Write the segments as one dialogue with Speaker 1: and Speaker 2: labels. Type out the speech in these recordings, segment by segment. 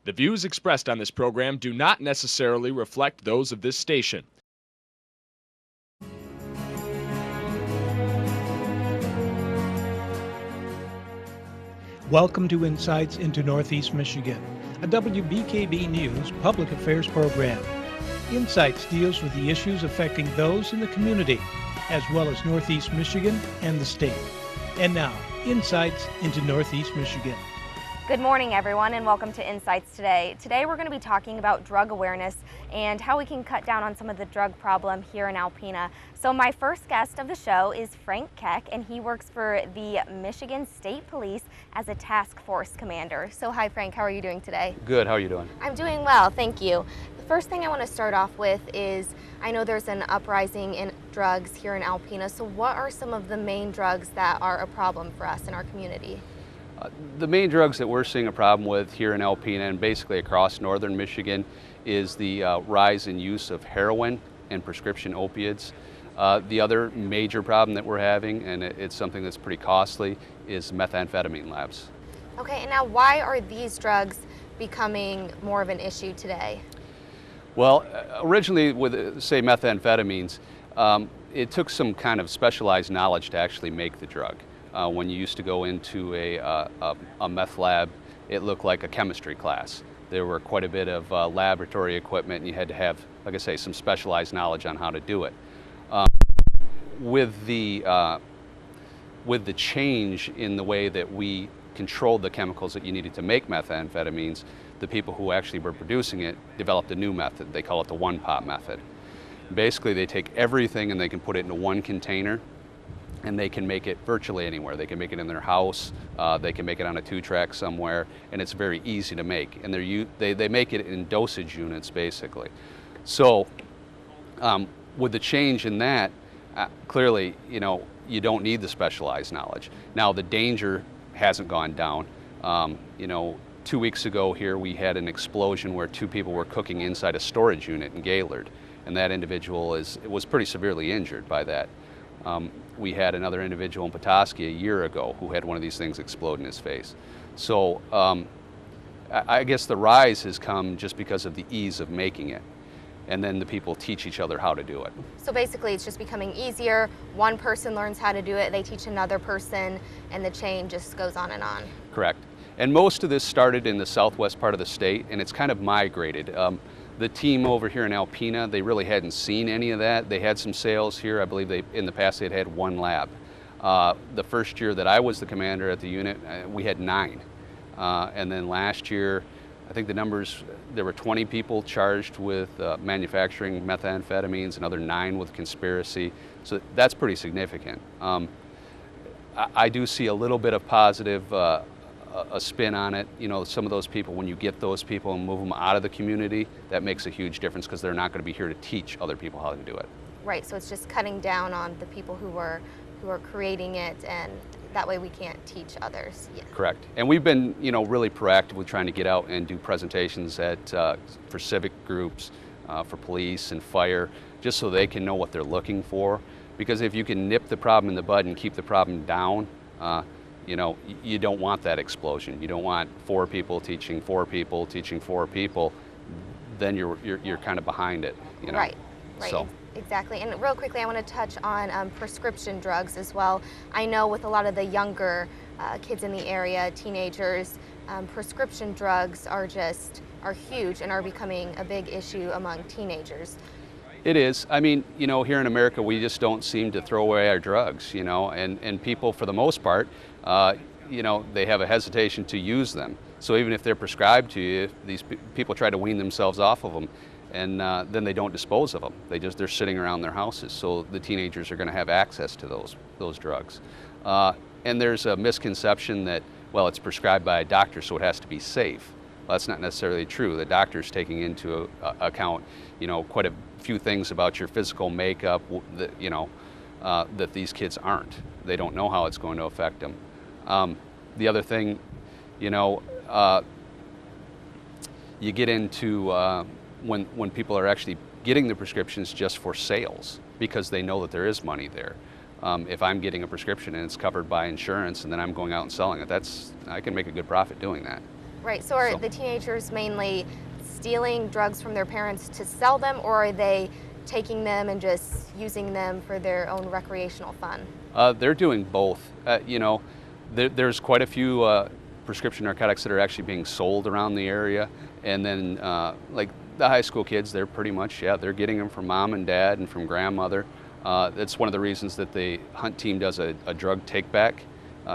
Speaker 1: The views expressed on this program do not necessarily reflect those of this station.
Speaker 2: Welcome to Insights into Northeast Michigan, a WBKB News public affairs program. Insights deals with the issues affecting those in the community, as well as Northeast Michigan and the state. And now, Insights into Northeast Michigan.
Speaker 3: Good morning, everyone, and welcome to Insights Today. Today we're going to be talking about drug awareness and how we can cut down on some of the drug problem here in Alpena. So my first guest of the show is Frank Keck, and he works for the Michigan State Police as a task force commander. So hi, Frank, how are you doing today?
Speaker 4: Good, how are you doing?
Speaker 3: I'm doing well, thank you. The first thing I want to start off with is, I know there's an uprising in drugs here in Alpena, so what are some of the main drugs that are a problem for us in our community?
Speaker 4: The main drugs that we're seeing a problem with here in Alpena and basically across northern Michigan is the rise in use of heroin and prescription opiates. The other major problem that we're having, and it's something that's pretty costly, is methamphetamine labs.
Speaker 3: Okay, and now why are these drugs becoming more of an issue today?
Speaker 4: Well, originally with, say, methamphetamines, it took some kind of specialized knowledge to actually make the drug. When you used to go into a meth lab, it looked like a chemistry class. There were quite a bit of laboratory equipment, and you had to have, like I say, some specialized knowledge on how to do it. With the change in the way that we controlled the chemicals that you needed to make methamphetamines, the people who actually were producing it developed a new method. They call it the one-pot method. Basically, they take everything and they can put it into one container, and they can make it virtually anywhere. They can make it in their house, they can make it on a 2-track somewhere, and it's very easy to make. And they make it in dosage units, basically. So with the change in that, clearly, you don't need the specialized knowledge. Now, the danger hasn't gone down. 2 weeks ago here, we had an explosion where 2 people were cooking inside a storage unit in Gaylord, and that individual was pretty severely injured by that. We had another individual in Petoskey a year ago who had one of these things explode in his face. So I guess the rise has come just because of the ease of making it. And then the people teach each other how to do it. So
Speaker 3: basically it's just becoming easier. One person learns how to do it, they teach another person, and the chain just goes on and on.
Speaker 4: Correct. And most of this started in the southwest part of the state, and it's kind of migrated. The team over here in Alpena, they really hadn't seen any of that. They had some sales here. I believe in the past they'd had 1 lab. The first year that I was the commander at the unit, we had 9. And then last year, I think the numbers, there were 20 people charged with manufacturing methamphetamines, another 9 with conspiracy. So that's pretty significant. I do see a little bit of positive a spin on it. Some of those people, when you get those people and move them out of the community, that makes a huge difference because they're not going to be here to teach other people how to do it.
Speaker 3: Right, so it's just cutting down on the people who are creating it, and that way we can't teach others. Yeah.
Speaker 4: Correct. And we've been, really proactively trying to get out and do presentations for civic groups, for police and fire, just so they can know what they're looking for. Because if you can nip the problem in the bud and keep the problem down, you don't want that explosion. You don't want 4 people teaching 4 people teaching 4 people. Then you're kind of behind it.
Speaker 3: Right.
Speaker 4: So.
Speaker 3: Exactly. And real quickly, I want to touch on prescription drugs as well. I know with a lot of the younger kids in the area, teenagers, prescription drugs are huge and are becoming a big issue among teenagers.
Speaker 4: It is. I mean, here in America, we just don't seem to throw away our drugs, and people, for the most part, they have a hesitation to use them. So even if they're prescribed to you, these people try to wean themselves off of them, and then they don't dispose of them. They're sitting around their houses. So the teenagers are going to have access to those drugs. And there's a misconception that, well, it's prescribed by a doctor, so it has to be safe. Well, that's not necessarily true. The doctor's taking into account, quite a few things about your physical makeup that these kids aren't. They don't know how it's going to affect them. The other thing, you get into when people are actually getting the prescriptions just for sales because they know that there is money there. If I'm getting a prescription and it's covered by insurance and then I'm going out and selling it, I can make a good profit doing that.
Speaker 3: Right, so are the teenagers mainly stealing drugs from their parents to sell them, or are they taking them and just using them for their own recreational fun?
Speaker 4: They're doing both. You know, there's quite a few prescription narcotics that are actually being sold around the area, and then like the high school kids, they're pretty much, they're getting them from mom and dad and from grandmother. That's one of the reasons that the hunt team does a drug take-back.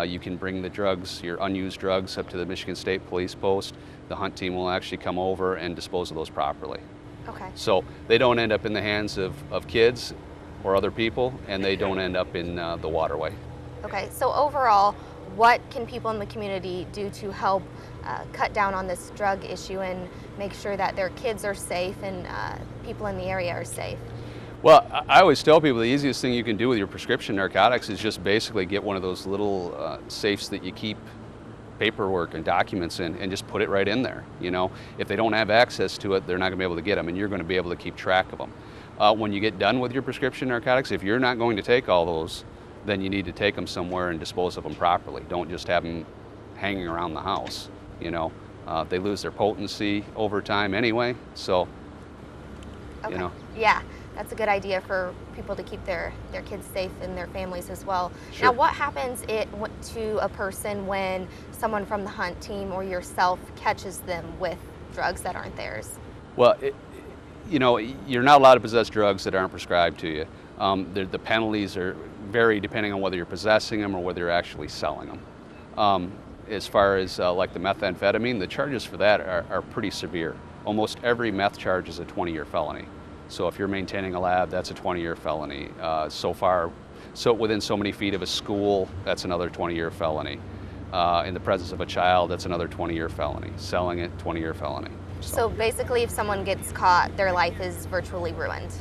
Speaker 4: You can bring the drugs, your unused drugs, up to the Michigan State Police Post. The hunt team will actually come over and dispose of those properly.
Speaker 3: Okay.
Speaker 4: So they don't end up in the hands of kids or other people, and they don't end up in the waterway.
Speaker 3: Okay, so overall, what can people in the community do to help cut down on this drug issue and make sure that their kids are safe and people in the area are safe?
Speaker 4: Well, I always tell people the easiest thing you can do with your prescription narcotics is just basically get one of those little safes that you keep paperwork and documents in, and just put it right in there. You know, if they don't have access to it, they're not going to be able to get them, and you're going to be able to keep track of them. When you get done with your prescription narcotics, if you're not going to take all those, then you need to take them somewhere and dispose of them properly. Don't just have them hanging around the house. You know, they lose their potency over time anyway, so,
Speaker 3: Okay.
Speaker 4: you know.
Speaker 3: Yeah, that's a good idea for people to keep their kids safe and their families as well.
Speaker 4: Sure.
Speaker 3: Now, what happens to a person when someone from the hunt team or yourself catches them with drugs that aren't theirs?
Speaker 4: Well, you know, you're not allowed to possess drugs that aren't prescribed to you. The penalties are vary depending on whether you're possessing them or whether you're actually selling them. As far as like the methamphetamine, the charges for that are pretty severe. Almost every meth charge is a 20-year felony. So if you're maintaining a lab, that's a 20-year felony. So within so many feet of a school, that's another 20-year felony. In the presence of a child, that's another 20-year felony. Selling it, 20-year felony.
Speaker 3: So basically, if someone gets caught, their life is virtually ruined.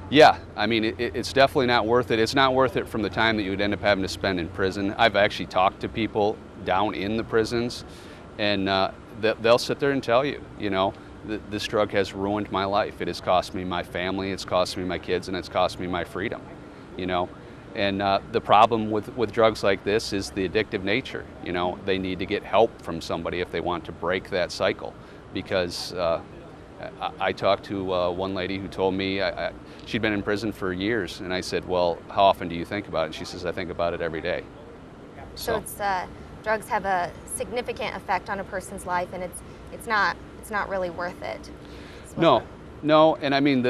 Speaker 4: Yeah, I mean, it's definitely not worth it. It's not worth it from the time that you would end up having to spend in prison. I've actually talked to people down in the prisons, and they'll sit there and tell you, you know, this drug has ruined my life. It has cost me my family, it's cost me my kids, and it's cost me my freedom, you know. And the problem with drugs like this is the addictive nature. You know, they need to get help from somebody if they want to break that cycle. Because I talked to one lady who told me she'd been in prison for years, and I said, well, how often do you think about it? And she says, I think about it every day.
Speaker 3: So drugs have a significant effect on a person's life, and it's not really worth it.
Speaker 4: No, and I mean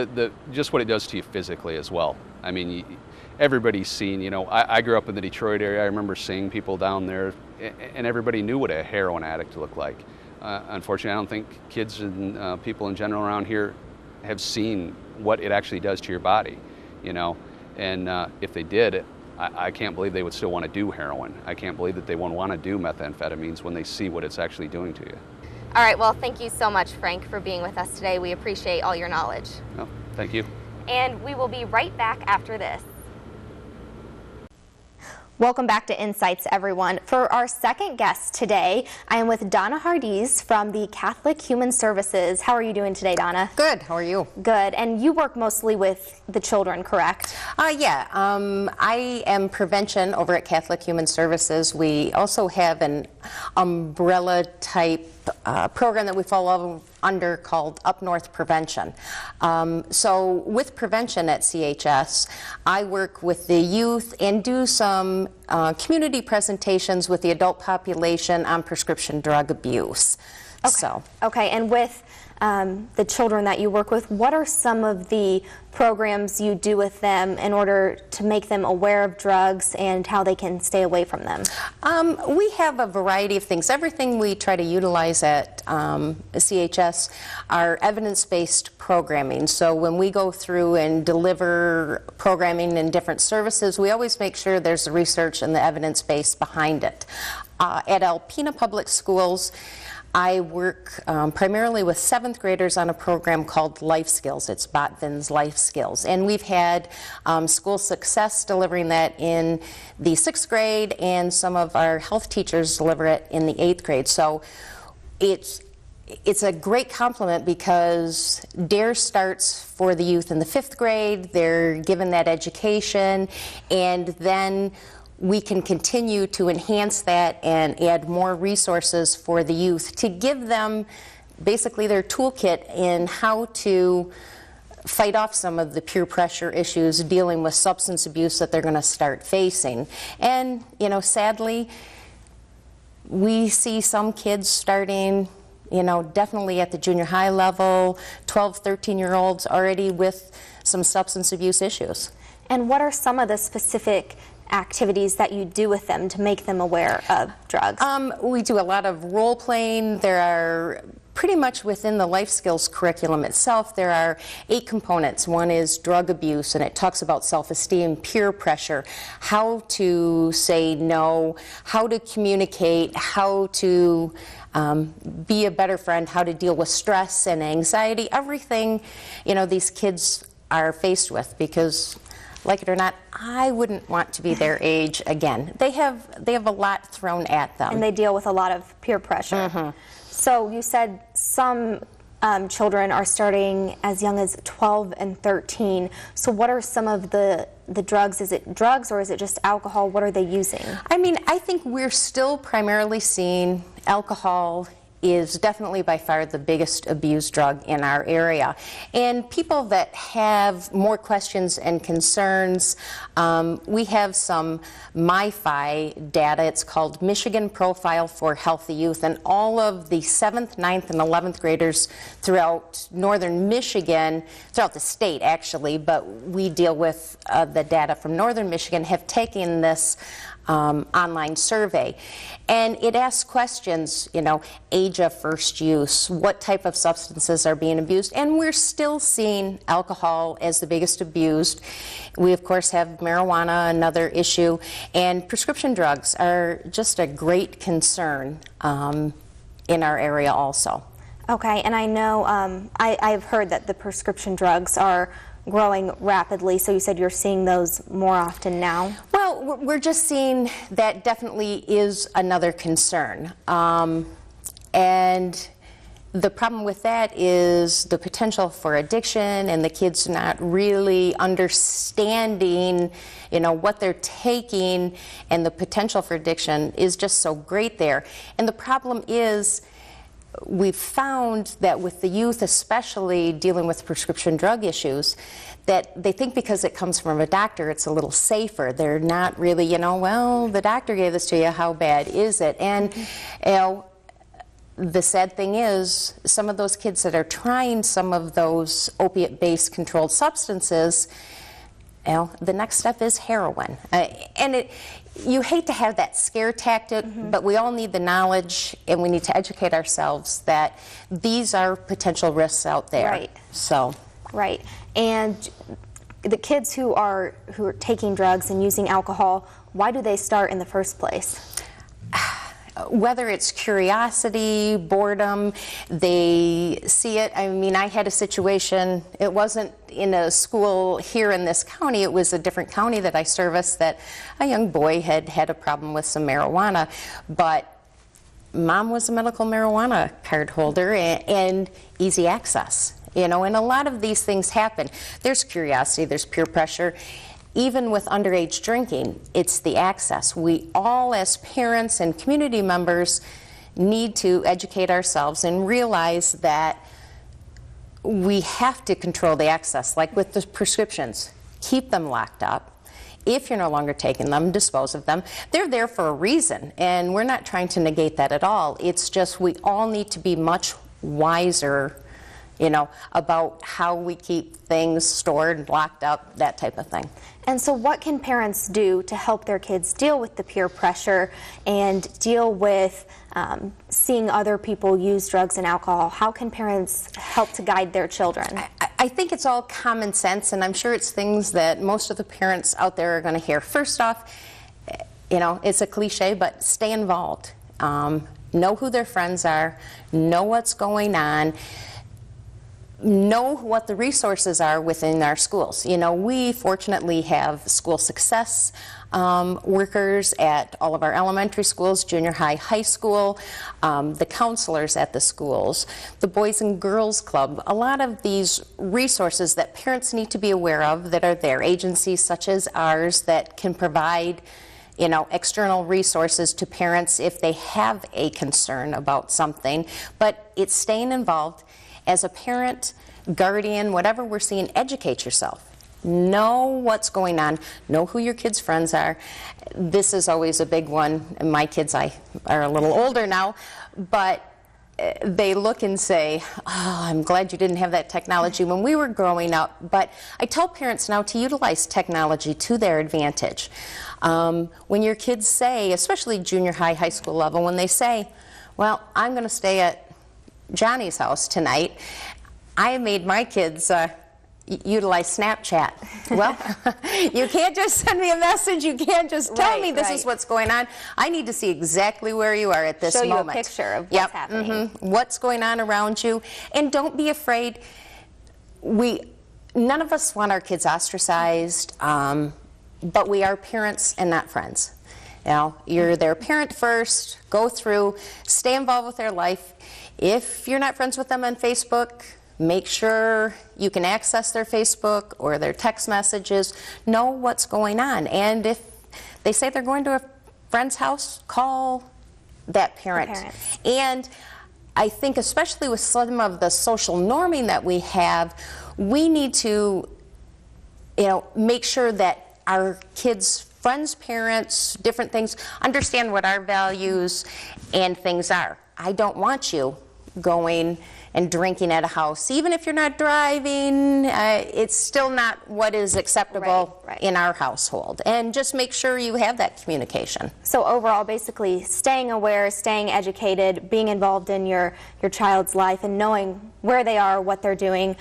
Speaker 4: just what it does to you physically as well. I mean, everybody's seen, you know, I grew up in the Detroit area. I remember seeing people down there, and everybody knew what a heroin addict looked like. Unfortunately, I don't think kids and people in general around here have seen what it actually does to your body, you know. And if they did, I can't believe they would still want to do heroin. I can't believe that they won't want to do methamphetamines when they see what it's actually doing to you.
Speaker 3: All right, well, thank you so much, Frank, for being with us today. We appreciate all your knowledge.
Speaker 4: Oh, thank you.
Speaker 3: And we will be right back after this. Welcome back to Insights, everyone. For our second guest today, I am with Donna Hardees from the Catholic Human Services. How are you doing today, Donna?
Speaker 5: Good. How are you?
Speaker 3: Good. And you work mostly with the children, correct?
Speaker 5: Yeah. I am prevention over at Catholic Human Services. We also have an umbrella type program that we follow under called Up North Prevention. So with prevention at CHS, I work with the youth and do some community presentations with the adult population on prescription drug abuse.
Speaker 3: Okay. Okay, and with the children that you work with, what are some of the programs you do with them in order to make them aware of drugs and how they can stay away from them?
Speaker 5: We have a variety of things. Everything we try to utilize at CHS are evidence-based programming. So when we go through and deliver programming and different services, we always make sure there's the research and the evidence base behind it. At Alpena Public Schools, I work primarily with 7th graders on a program called Life Skills. It's Botvin's Life Skills. And we've had school success delivering that in the 6th grade, and some of our health teachers deliver it in the 8th grade. So it's a great complement because DARE starts for the youth in the 5th grade. They're given that education, and then we can continue to enhance that and add more resources for the youth to give them basically their toolkit in how to fight off some of the peer pressure issues dealing with substance abuse that they're going to start facing. And, sadly, we see some kids starting, definitely at the junior high level, 12, 13-year-olds already with some substance abuse issues.
Speaker 3: And what are some of the specific activities that you do with them to make them aware of drugs?
Speaker 5: We do a lot of role playing. There are pretty much within the life skills curriculum itself, there are 8 components. One is drug abuse, and it talks about self-esteem, peer pressure, how to say no, how to communicate, how to be a better friend, how to deal with stress and anxiety, everything, these kids are faced with, because like it or not, I wouldn't want to be their age again. They have a lot thrown at them.
Speaker 3: And they deal with a lot of peer pressure.
Speaker 5: Mm-hmm.
Speaker 3: So you said some children are starting as young as 12 and 13. So what are some of the drugs? Is it drugs or is it just alcohol? What are they using?
Speaker 5: I think we're still primarily seeing alcohol is definitely by far the biggest abused drug in our area. And people that have more questions and concerns, we have some MiFi data. It's called Michigan Profile for Healthy Youth, and all of the 7th, 9th, and 11th graders throughout northern Michigan, throughout the state actually, but we deal with the data from northern Michigan, have taken this online survey. And it asks questions, age of first use, what type of substances are being abused, and we're still seeing alcohol as the biggest abused. We, of course, have marijuana, another issue, and prescription drugs are just a great concern in our area also.
Speaker 3: Okay, and I know, I've heard that the prescription drugs are growing rapidly, so you said you're seeing those more often now?
Speaker 5: Well, we're just seeing that definitely is another concern. And the problem with that is the potential for addiction and the kids not really understanding, what they're taking, and the potential for addiction is just so great there. And the problem is, we've found that with the youth, especially dealing with prescription drug issues, that they think because it comes from a doctor, it's a little safer. They're not really, well, the doctor gave this to you, how bad is it? And, the sad thing is, some of those kids that are trying some of those opiate-based controlled substances, the next step is heroin. You hate to have that scare tactic, but we all need the knowledge, and we need to educate ourselves that these are potential risks out there.
Speaker 3: Right.
Speaker 5: So.
Speaker 3: Right. And the kids who are taking drugs and using alcohol, why do they start in the first place?
Speaker 5: Whether it's curiosity, boredom, they see it. I had a situation, it wasn't in a school here in this county, it was a different county that I service, that a young boy had a problem with some marijuana, but mom was a medical marijuana card holder and easy access. And a lot of these things happen. There's curiosity, there's peer pressure. Even with underage drinking, it's the access. We all, as parents and community members, need to educate ourselves and realize that we have to control the access. Like with the prescriptions, keep them locked up. If you're no longer taking them, dispose of them. They're there for a reason, and we're not trying to negate that at all. It's just we all need to be much wiser about how we keep things stored, locked up, that type of thing.
Speaker 3: And so what can parents do to help their kids deal with the peer pressure and deal with seeing other people use drugs and alcohol? How can parents help to guide their children?
Speaker 5: I think it's all common sense, and I'm sure it's things that most of the parents out there are going to hear. First off, it's a cliche, but stay involved. Know who their friends are, know what's going on, know what the resources are within our schools. We fortunately have school success workers at all of our elementary schools, junior high, high school, the counselors at the schools, the Boys and Girls Club. A lot of these resources that parents need to be aware of that are there, agencies such as ours that can provide external resources to parents if they have a concern about something, but it's staying involved. As a parent, guardian, whatever we're seeing, educate yourself. Know what's going on. Know who your kids' friends are. This is always a big one. My kids are a little older now, but they look and say, oh, I'm glad you didn't have that technology when we were growing up. But I tell parents now to utilize technology to their advantage. When your kids say, especially junior high, high school level, when they say, well, I'm going to stay at Johnny's house tonight, I made my kids utilize Snapchat. Well, you can't just send me a message. You can't just tell me this is what's going on. I need to see exactly where you are at this moment.
Speaker 3: Show you a picture of what's happening.
Speaker 5: What's going on around you. And don't be afraid. None of us want our kids ostracized, but we are parents and not friends. You're their parent first. Go through, stay involved with their life. If you're not friends with them on Facebook, make sure you can access their Facebook or their text messages. Know what's going on. And if they say they're going to a friend's house, call that parent. And I think especially with some of the social norming that we have, we need to make sure that our kids' friends, parents, different things, understand what our values and things are. I don't want you going and drinking at a house. Even if you're not driving, it's still not what is acceptable in our household. And just make sure you have that communication.
Speaker 3: So overall, basically, staying aware, staying educated, being involved in your child's life and knowing where they are, what they're doing.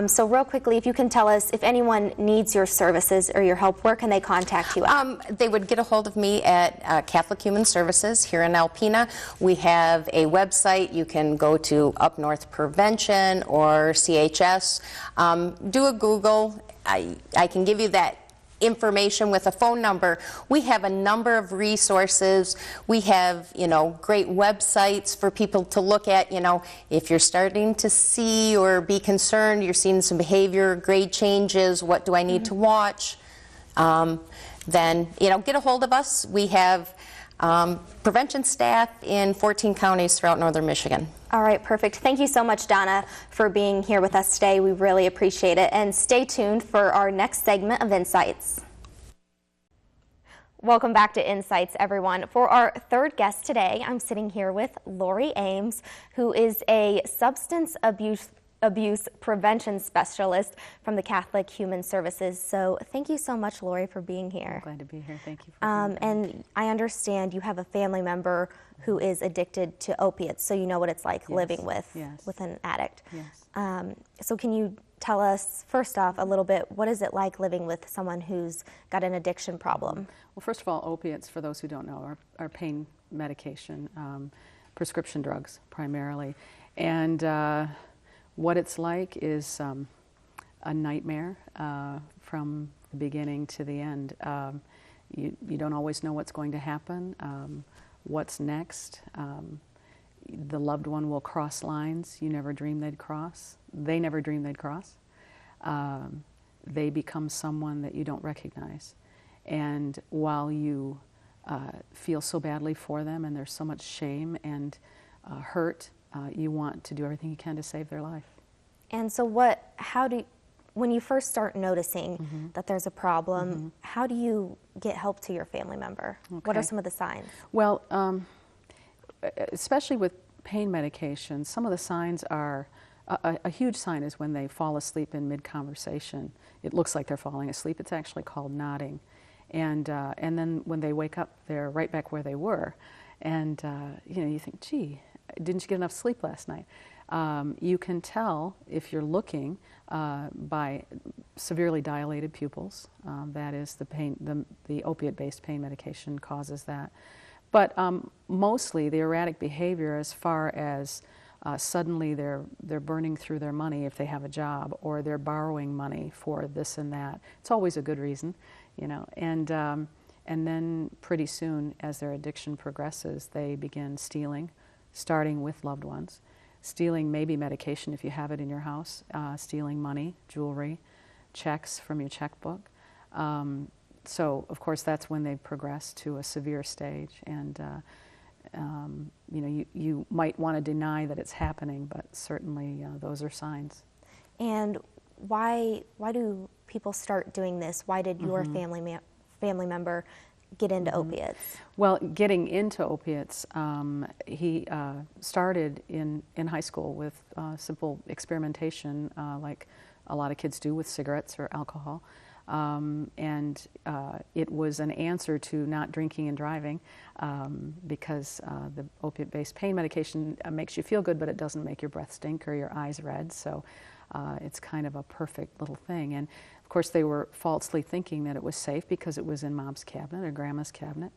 Speaker 3: So real quickly, if you can tell us, if anyone needs your services or your help, where can they contact you at?
Speaker 5: They would get a hold of me at Catholic Human Services here in Alpena. We have a website. You can go to Up North Prevention or CHS. Do a Google. I can give you that information with a phone number. We have a number of resources. We have, great websites for people to look at. If you're starting to see or be concerned, you're seeing some behavior, grade changes, what do I need to watch? Then, get a hold of us. We have prevention staff in 14 counties throughout northern Michigan.
Speaker 3: All right, perfect. Thank you so much, Donna, for being here with us today. We really appreciate it. And stay tuned for our next segment of Insights. Welcome back to Insights, everyone. For our third guest today, I'm sitting here with Lori Ames, who is a substance abuse prevention specialist from the Catholic Human Services. So thank you so much, Lori, for being here.
Speaker 6: Glad to be here. Thank you for being here.
Speaker 3: And I understand you have a family member who is addicted to opiates, so you know what it's like living with an addict.
Speaker 6: Yes.
Speaker 3: So can you tell us, first off, a little bit, what is it like living with someone who's got an addiction problem?
Speaker 6: Well, first of all, opiates, for those who don't know, are pain medication, prescription drugs primarily. And what it's like is a nightmare from the beginning to the end. You don't always know what's going to happen, what's next. The loved one will cross lines you never dreamed they'd cross. They never dreamed they'd cross. They become someone that you don't recognize. And while you feel so badly for them and there's so much shame and hurt, you want to do everything you can to save their life.
Speaker 3: And so when you first start noticing that there's a problem, how do you get help to your family member?
Speaker 6: Okay.
Speaker 3: What are some of the signs?
Speaker 6: Well, especially with pain medication, some of the signs are, a huge sign is when they fall asleep in mid-conversation. It looks like they're falling asleep. It's actually called nodding. And then when they wake up, they're right back where they were. And you think, gee, didn't you get enough sleep last night? You can tell if you're looking by severely dilated pupils. That is the opiate-based pain medication causes that. But mostly the erratic behavior, as far as suddenly they're burning through their money if they have a job, or they're borrowing money for this and that. It's always a good reason, And then pretty soon, as their addiction progresses, they begin stealing, starting with loved ones. Stealing maybe medication if you have it in your house, stealing money, jewelry, checks from your checkbook. So, of course, that's when they progress to a severe stage, and you know, you might want to deny that it's happening, but certainly those are signs.
Speaker 3: And why do people start doing this? Why did your family member get into opiates?
Speaker 6: Well, getting into opiates, he started in high school with simple experimentation, like a lot of kids do with cigarettes or alcohol. And it was an answer to not drinking and driving, because the opiate-based pain medication makes you feel good, but it doesn't make your breath stink or your eyes red. So it's kind of a perfect little thing. And of course, they were falsely thinking that it was safe because it was in mom's cabinet or grandma's cabinet.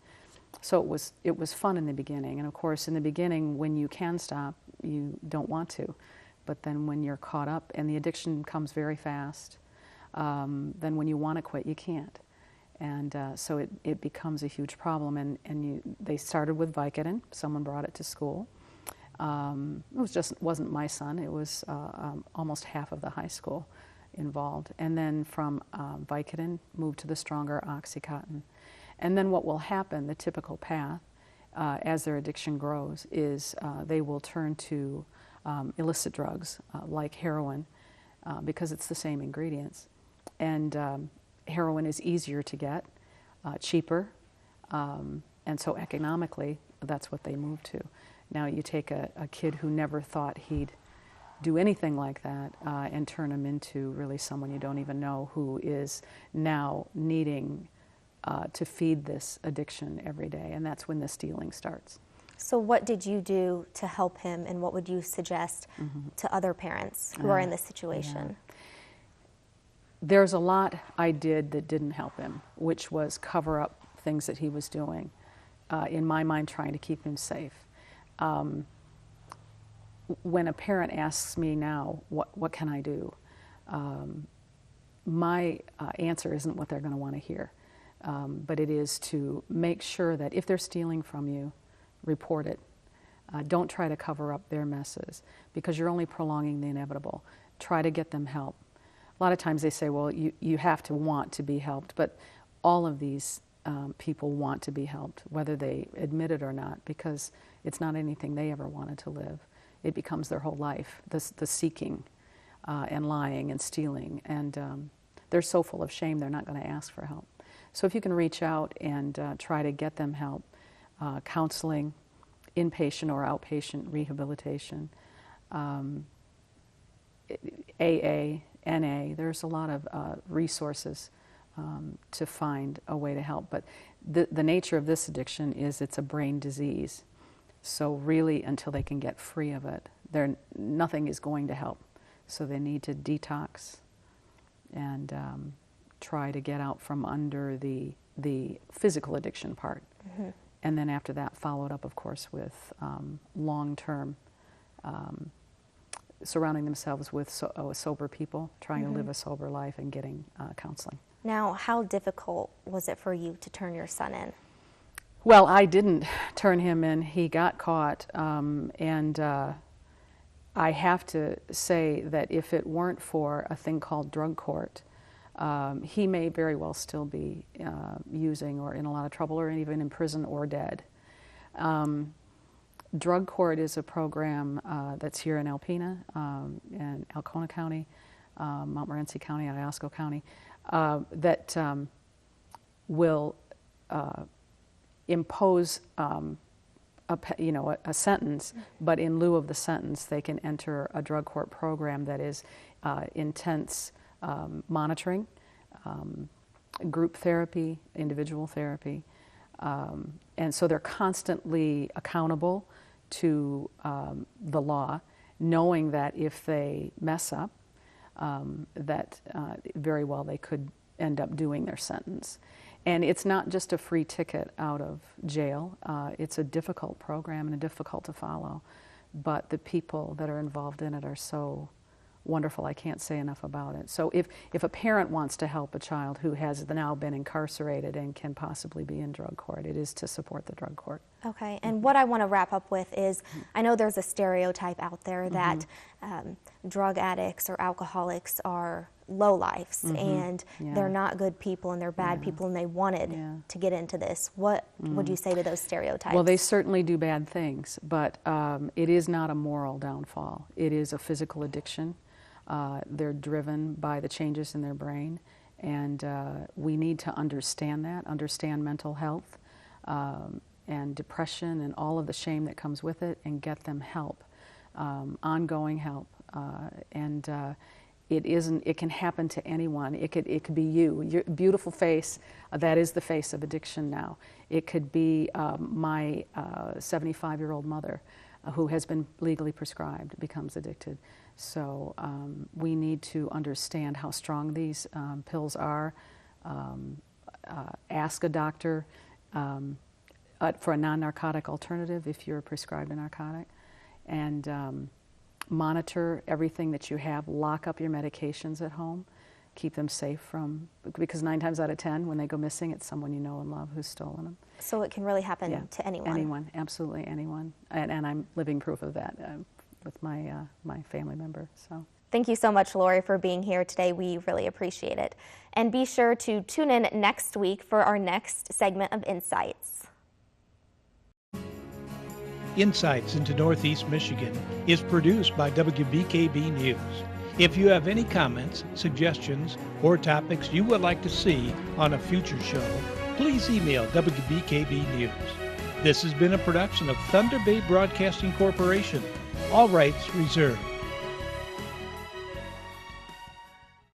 Speaker 6: So it was fun in the beginning. And of course, in the beginning, when you can stop, you don't want to. But then when you're caught up and the addiction comes very fast, then when you want to quit, you can't. And so it becomes a huge problem. And they started with Vicodin. Someone brought it to school. Wasn't my son. It was almost half of the high school involved. And then from Vicodin, moved to the stronger OxyContin. And then what will happen, the typical path, as their addiction grows, is they will turn to illicit drugs like heroin, because it's the same ingredients. And heroin is easier to get, cheaper, and so economically, that's what they move to. Now you take a kid who never thought he'd do anything like that and turn him into really someone you don't even know, who is now needing to feed this addiction every day, and that's when the stealing starts.
Speaker 3: So what did you do to help him, and what would you suggest to other parents who are in this situation?
Speaker 6: Yeah. There's a lot I did that didn't help him, which was cover up things that he was doing, in my mind trying to keep him safe. When a parent asks me now, what can I do? My answer isn't what they're going to want to hear, but it is to make sure that if they're stealing from you, report it. Don't try to cover up their messes, because you're only prolonging the inevitable. Try to get them help. A lot of times they say, well, you have to want to be helped, but all of these people want to be helped, whether they admit it or not, because it's not anything they ever wanted to live. It becomes their whole life, the seeking and lying and stealing, and they're so full of shame they're not going to ask for help. So if you can reach out and try to get them help, counseling, inpatient or outpatient rehabilitation, AA, NA, there's a lot of resources to find a way to help. But the nature of this addiction is it's a brain disease. So really, until they can get free of it, nothing is going to help. So they need to detox and try to get out from under the physical addiction part. Mm-hmm. And then after that, followed up, of course, with long-term surrounding themselves with sober people, trying to live a sober life and getting counseling.
Speaker 3: Now, how difficult was it for you to turn your son in?
Speaker 6: Well, I didn't turn him in. He got caught, and I have to say that if it weren't for a thing called drug court, he may very well still be using or in a lot of trouble or even in prison or dead. Drug court is a program that's here in Alpena, in Alcona County, Montmorency County, Iosco County, that will impose a sentence, but in lieu of the sentence, they can enter a drug court program that is intense monitoring, group therapy, individual therapy, and so they're constantly accountable to the law, knowing that if they mess up, that very well they could end up doing their sentence. And it's not just a free ticket out of jail. It's a difficult program and difficult to follow, but the people that are involved in it are so wonderful. I can't say enough about it. So if a parent wants to help a child who has now been incarcerated and can possibly be in drug court, it is to support the drug court.
Speaker 3: Okay, and what I want to wrap up with is, I know there's a stereotype out there that drug addicts or alcoholics are lowlifes and they're not good people and they're bad people and they wanted to get into this. What would you say to those stereotypes?
Speaker 6: Well, they certainly do bad things, but it is not a moral downfall. It is a physical addiction. They're driven by the changes in their brain, and we need to understand that, understand mental health and depression and all of the shame that comes with it, and get them help, ongoing help. It can happen to anyone. It could be you. Your beautiful face, that is the face of addiction now. It could be my 75-year-old mother who has been legally prescribed, becomes addicted. So we need to understand how strong these pills are. Ask a doctor for a non-narcotic alternative if you're prescribed a narcotic, and monitor everything that you have. Lock up your medications at home. Keep them safe because 9 times out of 10 when they go missing, it's someone you know and love who's stolen them.
Speaker 3: So it can really happen to anyone.
Speaker 6: Anyone, absolutely anyone. And I'm living proof of that with my family member. So.
Speaker 3: Thank you so much, Lori, for being here today. We really appreciate it. And be sure to tune in next week for our next segment of Insights.
Speaker 2: Insights into Northeast Michigan is produced by WBKB News. If you have any comments, suggestions, or topics you would like to see on a future show, please email WBKB News. This has been a production of Thunder Bay Broadcasting Corporation. All rights reserved.